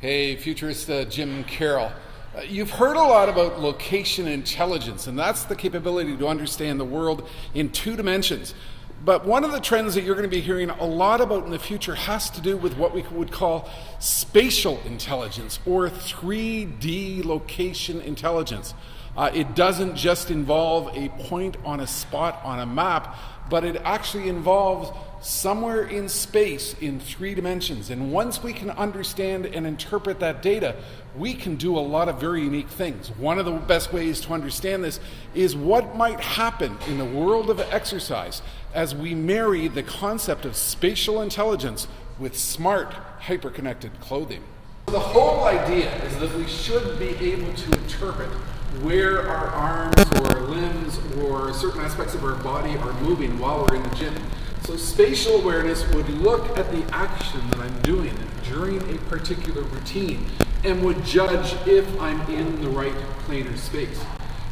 Hey, Futurist, Jim Carroll. You've heard a lot about location intelligence, and that's the capability to understand the world in two dimensions. But one of the trends that you're going to be hearing a lot about in the future has to do with what we would call spatial intelligence or 3D location intelligence. It doesn't just involve a point on a spot on a map, but it actually involves somewhere in space in 3 dimensions. And once we can understand and interpret that data, we can do a lot of very unique things. One of the best ways to understand this is what might happen in the world of exercise as we marry the concept of spatial intelligence with smart, hyper-connected clothing. The whole idea is that we should be able to interpret where our arms or limbs or certain aspects of our body are moving while we're in the gym. So spatial awareness would look at the action that I'm doing during a particular routine and would judge if I'm in the right planar space.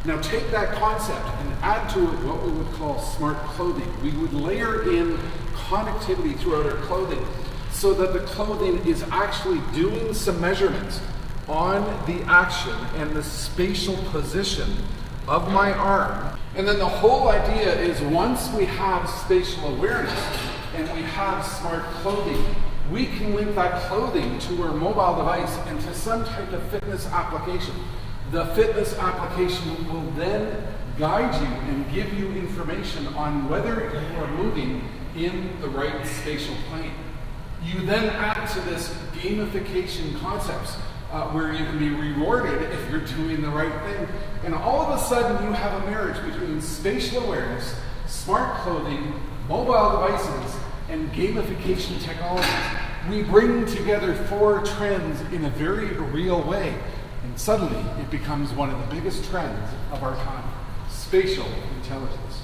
Now take that concept and add to it what we would call smart clothing. We would layer in connectivity throughout our clothing so that the clothing is actually doing some measurements on the action and the spatial position of my arm. And then the whole idea is once we have spatial awareness and we have smart clothing, we can link that clothing to our mobile device and to some type of fitness application. The fitness application will then guide you and give you information on whether you are moving in the right spatial plane. You then add to this gamification concepts where you can be rewarded if you're doing the right thing. And all of a sudden you have a marriage between spatial awareness, smart clothing, mobile devices, and gamification technologies. We bring together 4 trends in a very real way, and suddenly it becomes one of the biggest trends of our time: spatial intelligence.